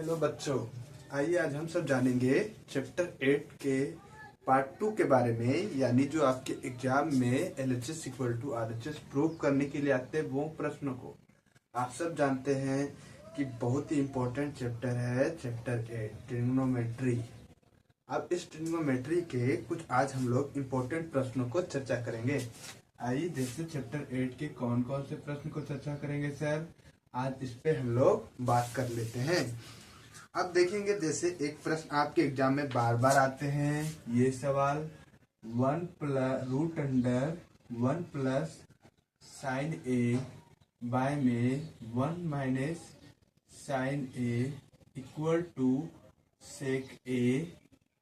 Hello बच्चों, आइए आज हम सब जानेंगे चैप्टर 8 के पार्ट 2 के बारे में। यानी जो आपके एग्जाम में LHS equal to RHS prove करने के लिए आते हैं वो प्रश्नों को। आप सब जानते हैं कि बहुत ही इम्पोर्टेंट चैप्टर है चैप्टर 8 ट्रिग्नोमेट्री। अब इस ट्रिग्नोमेट्री के कुछ आज हम लोग इम्पोर्टेंट प्रश्नों को चर्चा करेंगे। आइए जैसे चैप्टर 8 के कौन कौन से प्रश्न को चर्चा करेंगे सर, आज इस पे हम लोग बात कर लेते हैं। अब देखेंगे जैसे एक प्रश्न आपके एग्जाम में बार बार आते हैं ये सवाल, 1 plus root under 1 plus sine A by में 1 minus sine A equal to sec A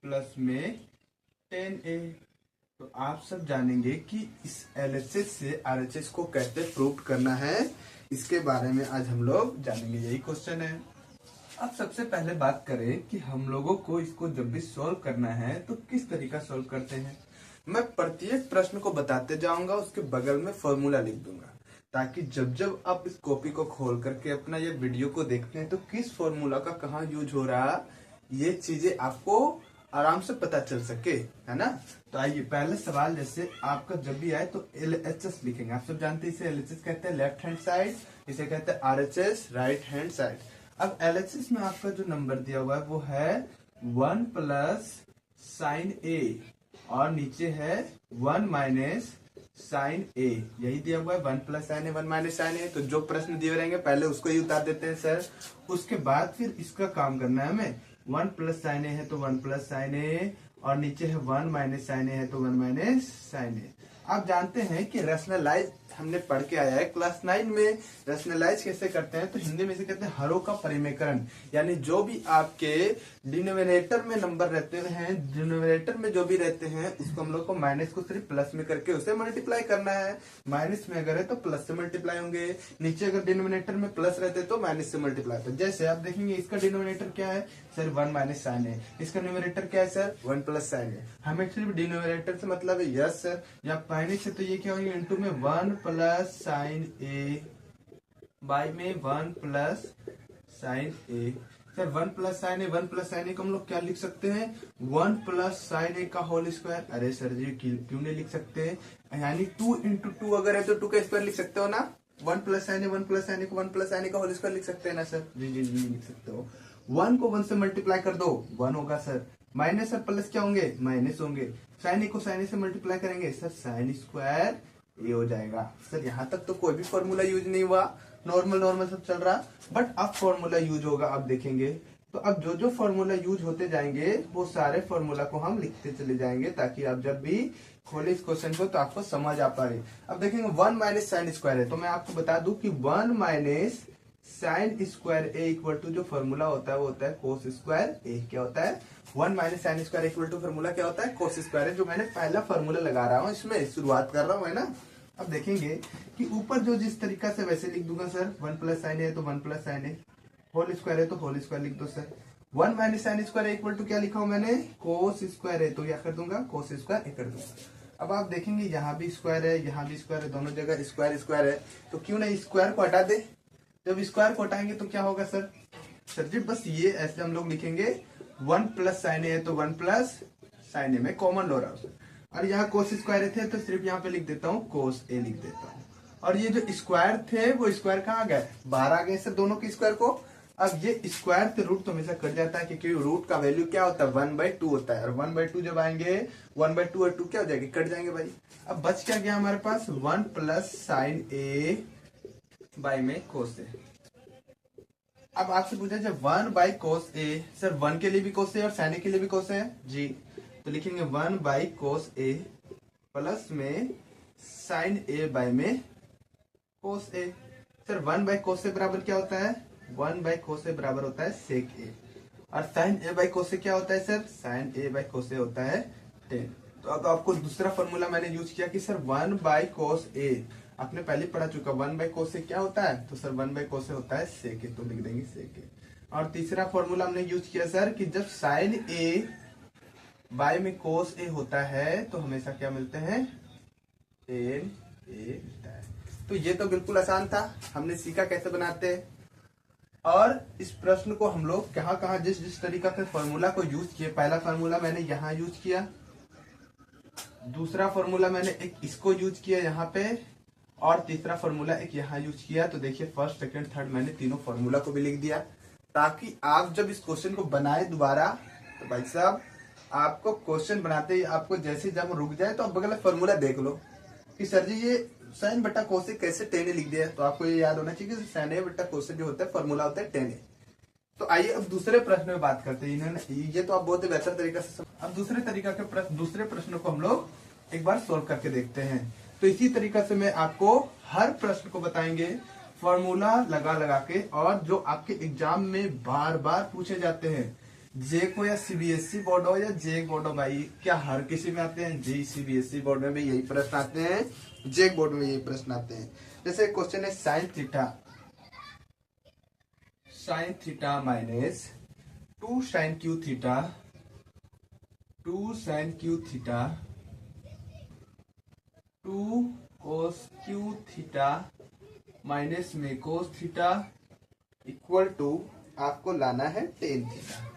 plus में 10a। तो आप सब जानेंगे कि इस LHS से RHS को कैसे प्रूव करना है, इसके बारे में आज हम लोग जानेंगे। यही क्वेश्चन है। अब सबसे पहले बात करें कि हम लोगों को इसको जब भी सॉल्व करना है तो किस तरीका सॉल्व करते हैं। मैं प्रत्येक प्रश्न को बताते जाऊंगा, उसके बगल में फॉर्मूला लिख दूंगा, ताकि जब जब आप इस कॉपी को खोल करके अपना ये वीडियो को देखते हैं तो किस फॉर्मूला का कहाँ यूज हो रहा, ये चीजें आपको आराम से पता चल सके, है ना। तो आइए पहले सवाल, जैसे आपका जब भी आए तो LHS लिखेंगे। आप सब जानते हैं इसे LHS कहते हैं लेफ्ट हैंड साइड, इसे कहते हैं RHS राइट हैंड साइड। अब LHS में आपका जो नंबर दिया हुआ है वो है 1 प्लस साइन ए और नीचे है 1 माइनस साइन ए, यही दिया हुआ है 1 प्लस साइन ए 1 माइनस साइन ए। तो जो प्रश्न दिए रहेंगे पहले उसको ही उतार देते हैं सर, उसके बाद फिर इसका काम करना है हमें। 1 प्लस साइन ए है तो 1 प्लस साइन ए और नीचे है 1 माइनस साइन ए है तो 1 माइनस साइन ए। आप जानते हैं कि रैशनलाइज हमने पढ़ के आया है क्लास 9 में। रैशनलाइज कैसे करते हैं तो हिंदी में से कहते हैं हरों का परिमेयकरण। यानी जो भी आपके डिनोमिनेटर में नंबर रहते हैं, डिनोमिनेटर में जो भी रहते हैं उसको हम लोग को माइनस को सिर्फ प्लस में करके उसे मल्टीप्लाई करना है। माइनस में अगर है तो प्लस से मल्टीप्लाई होंगे, नीचे अगर डिनोमिनेटर में प्लस रहते तो माइनस से मल्टीप्लाई होते। जैसे आप देखेंगे इसका डिनोमिनेटर क्या है सर 1 माइनस साइन है, इसका न्यूमरेटर क्या है सर 1 प्लस साइन है। हमें सिर्फ डिनोमिनेटर से मतलब है यस सर, या माइनस है तो ये क्या होगा इंटू में 1 प्लस साइन ए बाई में 1 प्लस साइन ए। सर 1 प्लस साइन ए 1 प्लस साइन ए को हम लोग क्या लिख सकते हैं 1 प्लस साइन ए का होल स्क्वायर। अरे सर जी क्यों नहीं लिख सकते, यानी 2 इंटू 2 अगर है तो 2 का स्क्वायर लिख सकते हो ना। 1 प्लस साइन ए 1 प्लस साइन ए को 1 प्लस साइन ए का होल स्क्वायर लिख सकते हैं ना सर। जी जी जी लिख सकते हो। 1 को 1 से मल्टीप्लाई कर दो 1 होगा सर, माइनस और प्लस क्या होंगे माइनस होंगे। साइन ए को साइन ए से मल्टीप्लाई करेंगे सर साइन स्क्वायर ये हो जाएगा। सर यहाँ तक तो कोई भी फॉर्मूला यूज नहीं हुआ, नॉर्मल नॉर्मल सब चल रहा, बट अब फॉर्मूला यूज होगा। अब देखेंगे तो अब जो जो फॉर्मूला यूज होते जाएंगे वो सारे फॉर्मूला को हम लिखते चले जाएंगे, ताकि आप जब भी खोले इस क्वेश्चन को तो आपको समझ आ पाए। अब देखेंगे 1 माइनस साइन स्क्वायर है, तो मैं आपको बता दूं कि 1 minus sine square A equal to जो फॉर्मूला होता है वो होता है कोस स्क्वायर ए। क्या होता है 1 minus sine square equal to formula क्या होता है कोस स्क्वायर है, जो मैंने पहला फॉर्मूला लगा रहा हूँ इसमें शुरुआत कर रहा हूँ, है ना। अब देखेंगे कि ऊपर जो जिस तरीका से वैसे लिख दूंगा सर 1 प्लस साइन ए है तो 1 plus sine A, whole square है तो होल स्क्वायर लिख दो sir. 1 minus sine square equal to क्या लिखा हूं मैंने कोस स्क्वायर है, तो क्या कर दूंगा कोस स्क्वायर कर दूंगा। अब आप देखेंगे यहाँ भी स्क्वायर है यहाँ भी स्क्वायर है, दोनों जगह स्क्वायर स्क्वायर है, तो क्यों नहीं स्क्वायर को हटा दे। जब स्क्वायर को हटाएंगे तो क्या होगा सर, सर जी बस ये ऐसे हम लोग लिखेंगे 1 प्लस साइन ए है तो 1 प्लस साइन ए में कॉमन लो रहा हूं, और यहाँ कोस स्क्वायर थे तो सिर्फ यहाँ पे लिख देता हूँ कोस ए लिख देता हूँ। और ये जो स्क्वायर थे वो स्क्वायर कहाँ गए बाहर आ गए सर दोनों के स्क्वायर को। अब ये स्क्वायर से रूट तो हमेशा कट जाता है, क्योंकि रूट का वैल्यू क्या होता है 1/2 होता है, और 1/2 जब आएंगे 1/2 और 2 क्या हो जाएगी कट जाएंगे भाई। अब बच क्या गया हमारे पास 1 प्लस साइन ए बाई में कोस ए। अब आपसे पूछा जब 1 बाई कोस ए, सर 1 के लिए भी कोस ए और साइन ए के लिए भी कोस ए जी, तो लिखेंगे 1 बाई कोस ए प्लस में साइन ए बाई में cos A. Sir 1 by cos ए बराबर क्या होता है 1 बाई कोस ए बराबर होता है सेक ए, और साइन ए बाई कोस ए क्या होता है sir sine A by cos A होता है 10। तो अब आपको दूसरा फॉर्मूला मैंने यूज किया कि सर 1 बाई कोस ए आपने पहले पढ़ा चुका, 1 बाई कोस ए क्या होता है तो सर 1 बाई कोस ए होता है सेक ए, तो लिख देंगे सेक ए। और तीसरा फॉर्मूला हमने यूज किया सर कि जब साइन ए बाई में कोस ए होता है तो हमेशा क्या मिलते हैं 10 ए मिलता है। तो ये तो बिल्कुल आसान था, हमने सीखा कैसे बनाते हैं। और इस प्रश्न को हम लोग कहाँ कहाँ जिस जिस तरीका के फॉर्मूला को यूज किए, पहला फॉर्मूला मैंने यहाँ यूज किया, दूसरा फॉर्मूला मैंने एक इसको यूज किया यहाँ पे, और तीसरा फॉर्मूला एक यहाँ यूज किया। तो देखिए फर्स्ट सेकंड थर्ड मैंने तीनों फॉर्मूला को भी लिख दिया, ताकि आप जब इस क्वेश्चन को बनाए दोबारा, तो भाई साहब आपको क्वेश्चन बनाते ही आपको जैसे जब रुक जाए तो आप बगल फॉर्मूला देख लो कि सर जी ये साइन बट्टा कोसेक कैसे टेन लिख दिया। तो आपको ये याद होना चाहिए कि साइन ए बट्टा कोसेक जो होता है फॉर्मूला होता है टेन ए। तो आइए अब दूसरे प्रश्न में बात करते हैं। इन्होंने ये तो आप बहुत ही बेहतर तरीका से अब दूसरे तरीका के प्रश्न, दूसरे प्रश्न को हम लोग एक बार सोल्व करके देखते हैं। तो इसी तरीका से मैं आपको हर प्रश्न को बताएंगे फॉर्मूला लगा लगा के, और जो आपके एग्जाम में बार बार पूछे जाते हैं, जे को या सीबीएसई बोर्ड हो या जे बोर्ड हो, भाई क्या हर किसी में आते हैं? जी सीबीएसई बोर्ड में भी यही प्रश्न आते हैं, जे बोर्ड में यही प्रश्न आते हैं। जैसे क्वेश्चन है sine theta minus 2 sine cube theta, 2 sine cube theta, 2 cos cube theta minus में कोस थीटा इक्वल टू आपको लाना है टेन थीटा।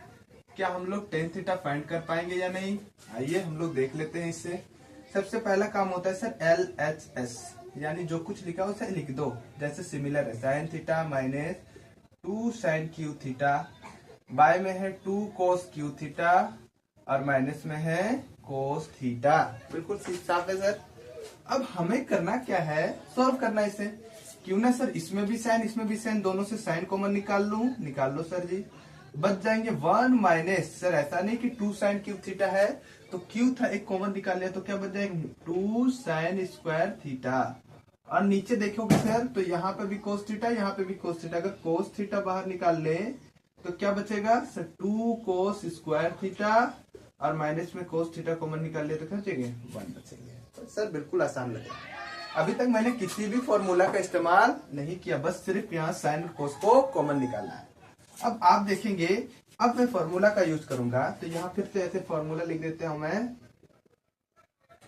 क्या हम लोग टेन थीटा फाइंड कर पाएंगे या नहीं? आइए हम लोग देख लेते हैं। इससे सबसे पहला काम होता है सर LHS, यानी जो कुछ लिखा हो उसे लिख दो। जैसे सिमिलर है sine theta minus 2 sine cube theta, by में है 2 कोस क्यू थीटा और माइनस में है कोस थीटा। बिल्कुल साफ है सर। अब हमें करना क्या है? सॉल्व करना है इसे। क्यों ना सर, इसमें भी साइन इसमें भी साइन, दोनों से साइन कॉमन निकाल लूं। निकाल लो सर जी। बच जाएंगे 1 माइनस, सर ऐसा नहीं कि 2 साइन क्यूब थीटा है तो क्यू था एक कॉमन निकाल लिया, तो क्या बच जाएंगे 2 साइन स्क्वायर थीटा। और नीचे देखोगे सर तो यहाँ पे भी कोस थीटा, यहाँ पे भी कोस थीटा। अगर कोस थीटा बाहर निकाल ले तो क्या बचेगा सर 2 कोस स्क्वायर थीटा, और माइनस में कोस थीटा कॉमन निकाल लिया तो क्या बचेंगे 1 बचेंगे। तो सर बिल्कुल आसान लगेगा। अभी तक मैंने किसी भी फॉर्मूला का इस्तेमाल नहीं किया, बस सिर्फ यहाँ साइन और कोस को कॉमन निकालना है। अब आप देखेंगे, अब मैं फॉर्मूला का यूज करूंगा, तो यहाँ फिर से ऐसे फॉर्मूला लिख देता हूं मैं,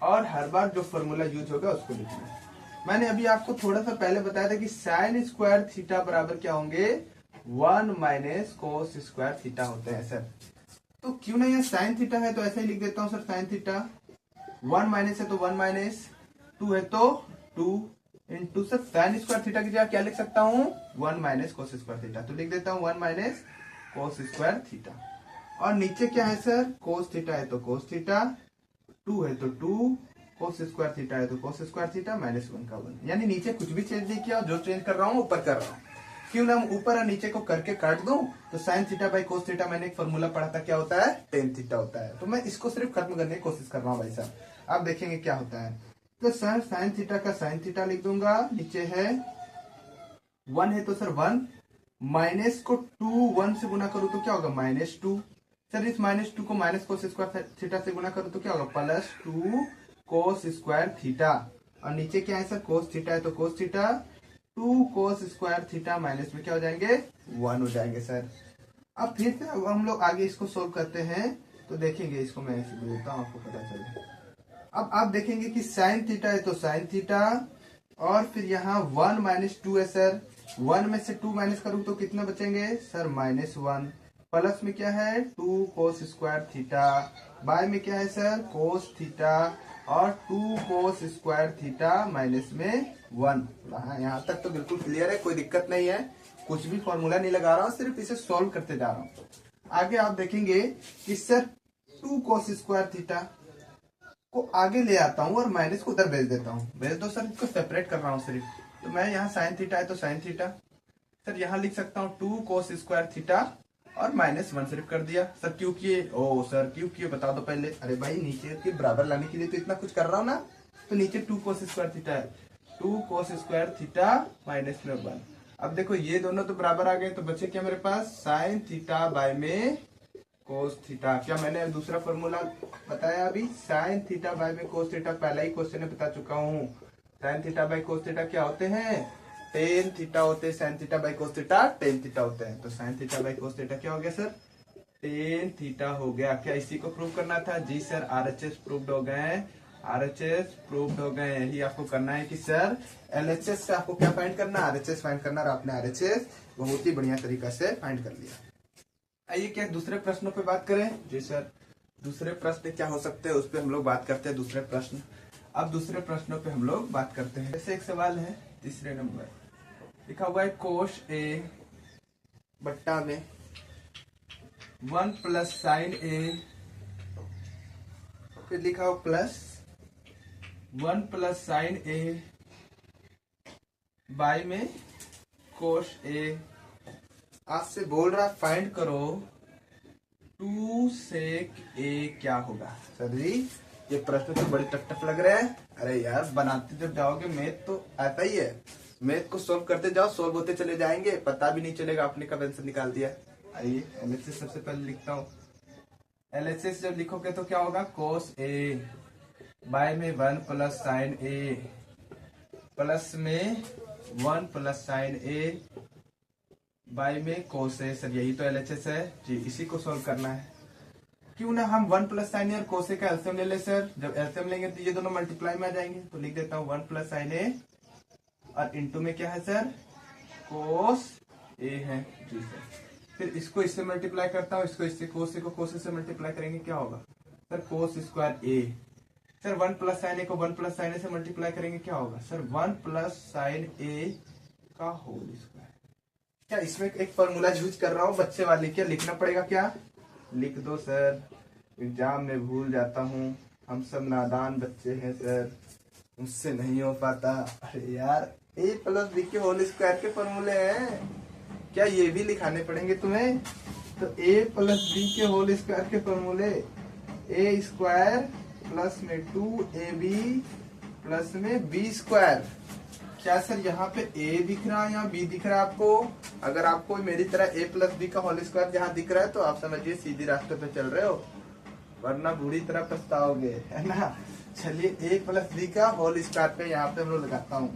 और हर बार जो फॉर्मूला यूज होगा उसको लिखना। मैंने अभी आपको थोड़ा सा पहले बताया था कि साइन स्क्वायर थीटा बराबर क्या होंगे 1 माइनस कोस स्क्वायर थीटा होते हैं सर। तो क्यों ना यहाँ साइन थीटा है तो ऐसे ही लिख देता हूँ सर साइन थीटा, 1 माइनस है तो 1 माइनस, 2 है तो 2 into sir sine square theta की जगह क्या लिख सकता हूँ 1 माइनस कोस स्क्वायर थीटा। तो लिख देता हूँ 1 माइनस कोस स्क्वायर थीटा। और नीचे क्या है सर, कोस थीटा है तो कोस थीटा, 2 है तो 2, कोस स्क्वायर थीटा है तो कोस स्क्वायर थीटा, माइनस 1 का 1। यानी नीचे कुछ भी चेंज नहीं किया, जो चेंज कर रहा हूँ ऊपर कर रहा हूँ। क्यों ना हम ऊपर और नीचे को करके काट दूं, तो sign theta by cos theta मैंने एक फॉर्मूला पढ़ा था, क्या होता है टेन थीटा होता है। तो मैं इसको सिर्फ खत्म करने की कोशिश कर रहा हूँ भाई साहब। आप देखेंगे क्या होता है। तो सर साइन थीटा का साइन थीटा लिख दूंगा, नीचे है 1 है तो सर 1, माइनस को 2 1 से गुना करूं तो क्या होगा -2। सर इस -2 को माइनस कोस स्क्वायर थीटा से गुना करूं तो क्या होगा +2 कोस स्क्वायर थीटा। और नीचे क्या है सर, कोस थीटा है तो cos theta, 2 cos square theta minus में क्या हो जाएंगे 1 हो जाएंगे सर। अब फिर से अब हम लोग आगे इसको सोल्व करते हैं, तो देखेंगे इसको मैं ऐसे बोलता हूँ आपको पता चले। अब आप देखेंगे कि साइन थीटा है तो साइन थीटा, और फिर यहाँ 1 माइनस 2 है सर, 1 में से 2 माइनस करूँ तो कितना बचेंगे सर -1, प्लस में क्या है 2 कोस स्क्वायर थीटा, बाय में क्या है सर कोस थीटा, और 2 कोस स्क्वायर थीटा माइनस में 1। यहाँ तक तो बिल्कुल क्लियर है, कोई दिक्कत नहीं है, कुछ भी फॉर्मूला नहीं लगा रहा हूँ, सिर्फ इसे सॉल्व करते जा रहा हूँ। आगे आप देखेंगे कि सर 2 कोस स्क्वायर थीटा को आगे ले आता हूँ और माइनस को उधर भेज देता हूँ। भेज दो सर, इसको सेपरेट कर रहा हूँ सिर्फ। तो मैं यहाँ साइन थीटा है तो साइन थीटा, सर यहाँ लिख सकता हूँ 2 कोस स्क्वायर थीटा और -1 सिर्फ कर दिया। सर क्यों किए? ओ सर क्यों किए बता दो पहले। अरे भाई नीचे के बराबर लाने के लिए तो इतना कुछ कर रहा हूँ ना। तो नीचे 2 कोस स्क्वायर थीटा है, 2 कोस स्क्वायर थीटा -1। अब देखो ये दोनों तो बराबर आ गए, तो बचे क्या मेरे पास साइन थीटा बाय में कोस थीटा। क्या मैंने दूसरा फॉर्मूला बताया अभी, साइन थीटा बाय में कोस थीटा, पहला ही क्वेश्चन में बता चुका हूँ। Sine theta by cos theta क्या होते हैं, टेन थीटा होते हैं। Sine theta by cos theta tan theta होते हैं। तो sine theta by cos theta क्या हो गया सर, टेन थीटा हो गया। क्या इसी को प्रूव करना था? जी सर, RHS प्रूव्ड हो गए। RHS प्रूव्ड हो गए। यही आपको करना है कि सर LHS से आपको क्या फाइंड करना, RHS फाइंड करना, और आपने RHS बहुत ही बढ़िया तरीका से फाइंड कर लिया। आइए क्या दूसरे प्रश्नों पे बात करें। जी सर, दूसरे प्रश्न क्या हो सकते हैं उस पर हम लोग बात करते हैं। दूसरे प्रश्न, अब दूसरे प्रश्नों पे हम लोग बात करते हैं। जैसे एक सवाल है तीसरे नंबर, लिखा हुआ है कोश A बट्टा में 1 प्लस साइन A, फिर लिखा हो plus 1 plus sine A by में कोश A। आपसे बोल रहा फाइंड करो 2 सेक A क्या होगा। सर जी ये प्रश्न तो बड़े टफ लग रहे हैं। अरे यार बनाते जब जाओगे मैथ तो आता ही है, मैथ को सॉल्व करते जाओ, सॉल्व होते चले जाएंगे, पता भी नहीं चलेगा आपने कब आंसर निकाल दिया। आइए LHS सबसे पहले लिखता हूँ। LHS जब लिखोगे तो क्या होगा, कोस A बाय में 1 प्लस साइन A प्लस में 1 प्लस साइन A बाय में कोस A। सर यही तो LHS है जी, इसी को सॉल्व करना है। क्यों ना हम 1 प्लस साइन A और कोस A का एलसीएम ले ले सर। जब एलसीएम लेंगे तो ये दोनों मल्टीप्लाई में आ जाएंगे। तो लिख देता हूँ 1 प्लस साइन A और इंटू में क्या है सर, कोस A है जी सर। फिर इसको इससे मल्टीप्लाई करता हूँ, इसको इससे, कोस A को कोस A से मल्टीप्लाई करेंगे क्या होगा sir, cos square A। Sir 1 plus sine A को 1 प्लस साइन A से मल्टीप्लाई करेंगे क्या होगा सर, 1 प्लस साइन A का होल स्क्वायर। क्या इसमें एक फॉर्मूला यूज कर रहा हूँ बच्चे वाले, क्या लिखना पड़ेगा, क्या लिख दो सर, एग्जाम में भूल जाता हूँ, हम सब नादान बच्चे हैं सर, मुझसे नहीं हो पाता। अरे यार A प्लस B के होल स्क्वायर के फॉर्मूले हैं, क्या ये भी लिखाने पड़ेंगे तुम्हें। तो A प्लस B के होल स्क्वायर के फॉर्मूले, A स्क्वायर प्लस में 2AB प्लस में B स्क्वायर। क्या सर यहाँ पे A दिख रहा है या B दिख रहा है आपको। अगर आपको मेरी तरह A प्लस B का होल स्क्वायर जहाँ दिख रहा है तो आप समझिए सीधी रास्ते पे चल रहे हो, वरना बुरी तरह पछताओगे, है ना। चलिए A प्लस B का होल स्क्वायर पे यहाँ पे हम लोग लगाता हूँ।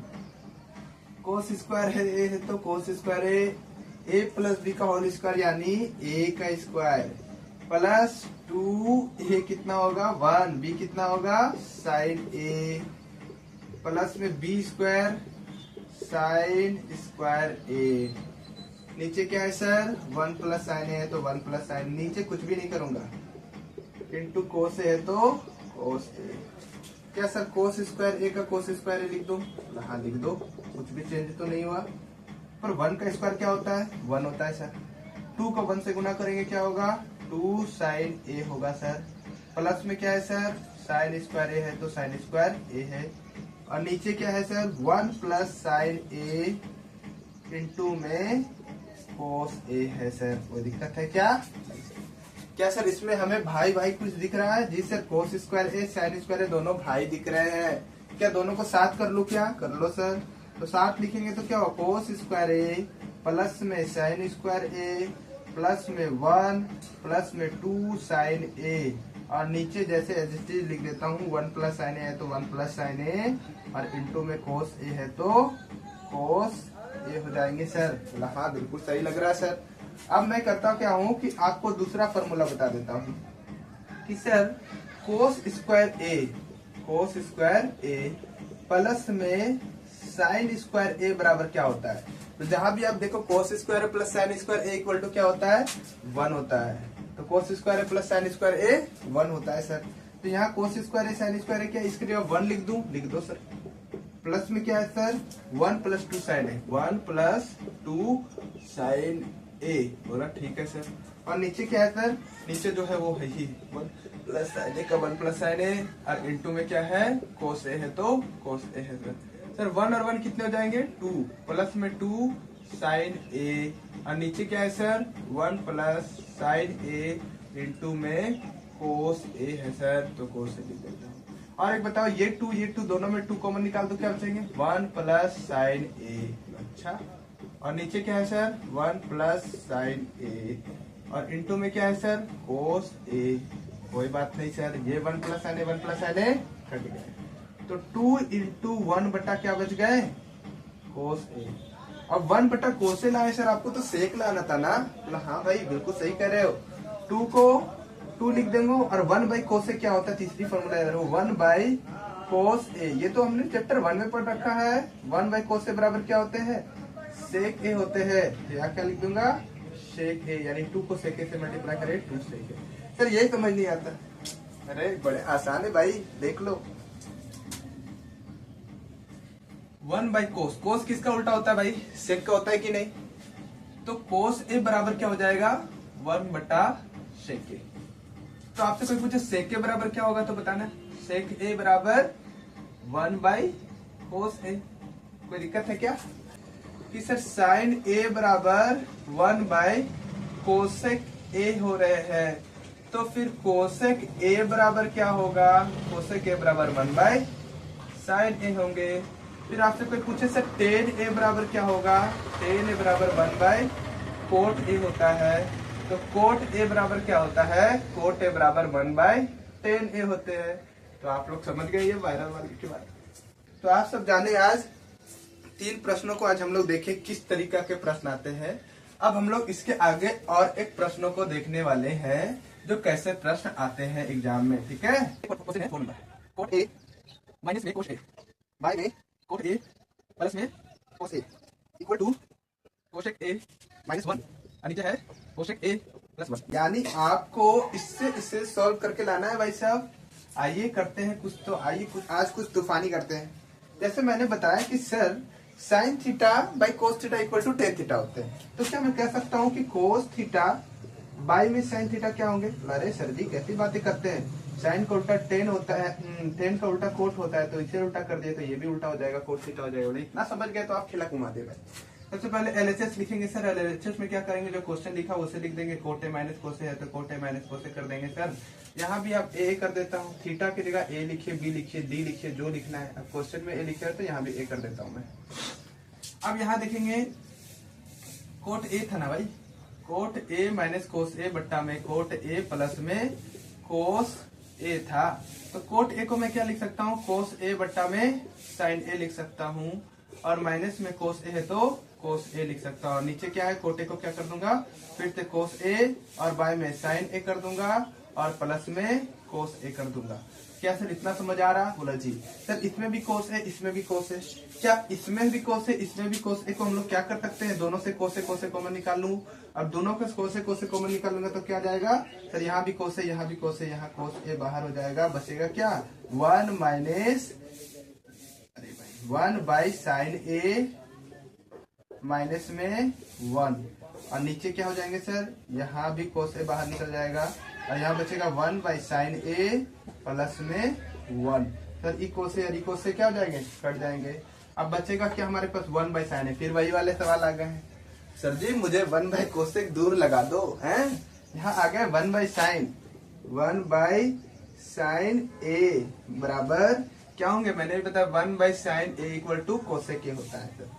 कोस स्क्वायर है A है तो cos square A plus B का होल स्क्वायर यानी A का स्क्वायर प्लस 2A कितना होगा 1, B कितना होगा साइन A प्लस में B square sine square A। नीचे क्या है सर 1 प्लस साइन A है तो 1 प्लस साइन, नीचे कुछ भी नहीं करूंगा, इंटू कोस A है तो कोस A। क्या सर कोस स्क्वायर A का कोस स्क्वायर A लिख दो, हाँ लिख दो, कुछ भी चेंज तो नहीं हुआ। पर 1 का स्क्वायर क्या होता है 1 होता है सर। 2 को 1 से गुना करेंगे क्या होगा 2 साइन A होगा सर। प्लस में क्या है सर साइन स्क्वायर A है तो साइन स्क्वायर A है, और नीचे क्या है sir 1 plus sine A into में कोस A है सर। कोई दिक्कत है क्या। क्या सर इसमें हमें भाई भाई कुछ दिख रहा है जी sir, cos square A sine square A दोनों भाई दिख रहे हैं। क्या दोनों को साथ कर लूं, क्या कर लो सर। तो साथ लिखेंगे तो क्या होगा कोस स्क्वायर A प्लस में साइन स्क्वायर A प्लस में 1 प्लस में 2 साइन A, और नीचे जैसे एज इट इज लिख देता हूँ 1 प्लस साइन A है तो 1 प्लस साइन A और इंटू में कोस A है तो कोस A हो जाएंगे सर। हाँ बिल्कुल सही लग रहा है सर। अब मैं करता क्या हूँ कि आपको दूसरा फॉर्मूला बता देता हूँ कि sir cos square A plus में साइन स्क्वायर A बराबर क्या होता है। तो जहां भी आप देखो cos square plus sine square A equal to क्या होता है 1 होता है। तो cos square plus sine square A 1 होता है सर। तो यहाँ cos square A sine square A क्या, इसके लिए 1 लिख दूं, लिख दो सर। प्लस में क्या है sir 1 plus 2 sine A, 1 plus 2 sine A बोला, ठीक है सर। और नीचे क्या है सर, नीचे जो है वो है ही 1 प्लस साइन A का 1 प्लस साइन A और इंटू में क्या है कोस A है तो कोस A है सर। सर 1 और 1 कितने हो जाएंगे 2 प्लस में 2 साइन A और नीचे क्या है sir 1 plus sine A into में कोस A है सर, तो कोस A लिख देता हूँ। और एक बताओ ये 2 दोनों में 2 कॉमन निकाल दो, क्या बचेंगे 1 प्लस साइन A। अच्छा, और नीचे क्या है सर 1 प्लस साइन A और इंटू में क्या है सर कोस A। कोई बात नहीं सर, ये 1 प्लस साइन A कट गए, तो 2 इंटू 1 बटा क्या बच गए कोस A। अब 1 बटा कोस A लाए सर, आपको तो सेक लाना था ना। हाँ भाई बिल्कुल सही कर रहे हो। 2 को 2 लिख देंगे और 1 बाई कोस ए क्या होता है, तीसरी फॉर्मूला याद रखो 1 बाई कोस ए। ये तो हमने चैप्टर 1 में पढ़ रखा है। 1 बाई कोस ए बराबर क्या होते हैं, सेक ए होते हैं। तो यहाँ क्या लिख दूंगा, सेक ए, यानी 2 को सेक ए से मल्टीप्लाई करें 2 सेक ए। सर यही समझ नहीं आता। अरे बड़े आसान है भाई, देख लो। 1 बाई कोस, कोस किसका उल्टा होता है भाई, सेक का होता है कि नहीं। तो कोस ए बराबर क्या हो जाएगा, 1 बटा सेक ए। तो आपसे कोई पूछे सेक ए बराबर क्या होगा तो बताना, सेक ए बराबर 1 बाई कोस ए। कोई दिक्कत है क्या कि सर साइन ए बराबर 1 बाई कोसेक ए हो रहे हैं, तो फिर कोसेक ए बराबर क्या होगा, कोसेक ए बराबर 1 बाई साइन ए होंगे। फिर आपसे कोई पूछे सर टेन ए बराबर क्या होगा, टेन ए बराबर 1 बाई कोट ए होता है। तो कोट ए बराबर क्या होता है, कोट ए बराबर 1 बाई टेन ए होते हैं। तो आप लोग समझ गए ये वायरल वाली की बात। तो आप सब जाने आज 3 प्रश्नों को आज हम लोग देखें किस तरीका के प्रश्न आते हैं। अब हम लोग इसके आगे और एक प्रश्नों को देखने वाले हैं जो कैसे प्रश्न आते हैं एग्जाम में, ठीक है। कोट ए माइनस में कोस ए बाय में कोट ए प्लस में cos A equal to cosec A minus 1 और नीचे है कोसेक ए प्लस 1। यानी आपको इससे सॉल्व करके लाना है भाई साहब। आइए करते हैं कुछ, तो आइए आज कुछ तूफानी करते हैं। जैसे मैंने बताया कि sir sine theta by cos theta equal to tan theta होते हैं, तो क्या मैं कह सकता हूँ कि कोस थीटा बाई में साइन थीटा क्या होंगे। अरे सर जी कैसी बातें करते हैं, साइन का उल्टा टेन होता है, टेन का उल्टा कोट होता है, तो इसे उल्टा कर दिए तो ये भी उल्टा हो जाएगा, कोट थीटा हो जाएगा। इतना समझ गए तो आप खिला घुमा दे भाई। सबसे पहले एलएचएस लिखेंगे सर। एलएचएस में क्या करेंगे, जो क्वेश्चन लिखा उसे लिख देंगे। कोट ए माइनस कोसे है तो कोट ए माइनस कोसे कर देंगे सर। यहाँ भी आप ए कर देता हूँ, थीटा की जगह ए लिखिए, बी लिखिए, डी लिखिए, जो लिखना है। अब क्वेश्चन में ए लिखा है तो यहाँ भी ए कर देता हूँ मैं। अब यहाँ देखेंगे कोट ए था ना भाई, कोट ए माइनस कोस ए बट्टा में कोट ए प्लस में कोस ए था। तो कोट ए को मैं क्या लिख सकता हूँ, कोस ए बट्टा में साइन ए लिख सकता हूँ, और माइनस में कोस ए है तो कोस ए लिख सकता हूँ। और नीचे क्या है, कोट ए को क्या कर दूंगा, फिर से कोस ए और बाय में साइन ए कर दूंगा और प्लस में कोस ए कर दूंगा। क्या सर इतना समझ आ रहा, बोला जी। सर इसमें भी कोस है, इसमें भी कोस है, क्या इसमें भी कोस है, इसमें भी कोस ए को हम लोग क्या कर सकते हैं, दोनों से कोस ए कॉमन निकाल लूं। अब दोनों के कोस ए कॉमन निकालूंगा तो क्या जाएगा सर, यहाँ भी कोस है, यहाँ भी कोस है, यहाँ कोस ए बाहर हो जाएगा। बचेगा क्या 1 minus 1 by sine A minus में 1, और नीचे क्या हो जाएंगे सर, यहाँ भी कोस ए बाहर निकल जाएगा और यहाँ बचेगा 1 बाई साइन ए प्लस में 1। सर ई कोस ए और ई कोस ए क्या हो जाएंगे, कट जाएंगे। अब बचेगा क्या हमारे पास 1 बाई साइन ए। फिर वही वाले सवाल आ गए हैं, सर जी मुझे 1 बाई कोसेक दूर लगा दो हैं। यहाँ आ गए 1 बाई साइन ए बराबर क्या होंगे, मैंने भी बताया 1 by sine A equal to cosec A होता है सर।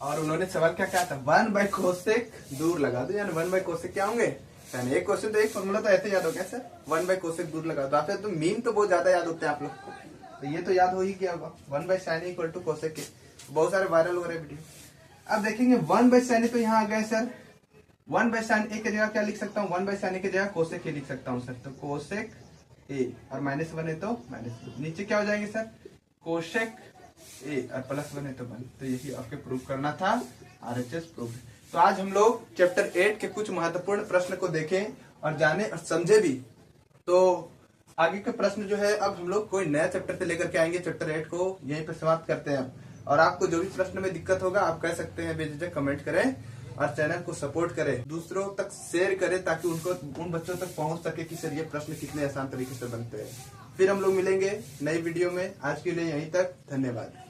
और उन्होंने सवाल क्या कहा था, 1 बाई कोसेक दूर लगा दो, यानी 1 बाई कोसेक क्या होंगे। एक क्वेश्चन तो एक फॉर्मूला तो ऐसे याद हो गया सर, 1 बाई कोसेक दूर लगा दो। आपसे तो मीम तो बहुत ज्यादा याद होते हैं आप लोग को, तो ये तो याद हो ही गया होगा 1 by sine A equal to cosec A. बहुत सारे वायरल हो रहे वीडियो। अब देखेंगे 1 बाई साइन ए तो यहाँ आ गए सर, 1 बाई साइन ए की जगह क्या लिख सकता हूँ, 1 बाई साइन ए की जगह कोसेक ए लिख सकता हूँ सर। तो कोसेक ए और माइनस 1 है तो माइनस 2, नीचे क्या हो जाएंगे सर, कोसेक ए और प्लस 1 है तो 1। तो यही आपके प्रूफ करना था, आरएचएस प्रूफ। तो आज हम लोग चैप्टर 8 के कुछ महत्वपूर्ण प्रश्न को देखें और जाने और समझे भी। तो आगे के प्रश्न जो है अब हम लोग कोई नया चैप्टर से लेकर के आएंगे। चैप्टर 8 को यहीं पर समाप्त करते हैं अब। और आपको जो भी प्रश्न में दिक्कत होगा आप कह सकते हैं, बेझिझक कमेंट करें और चैनल को सपोर्ट करें, दूसरों तक शेयर करें ताकि उन बच्चों तक पहुंच सके कि सर ये प्रश्न कितने आसान तरीके से बनते हैं। फिर हम लोग मिलेंगे नई वीडियो में। आज के लिए यहीं तक, धन्यवाद।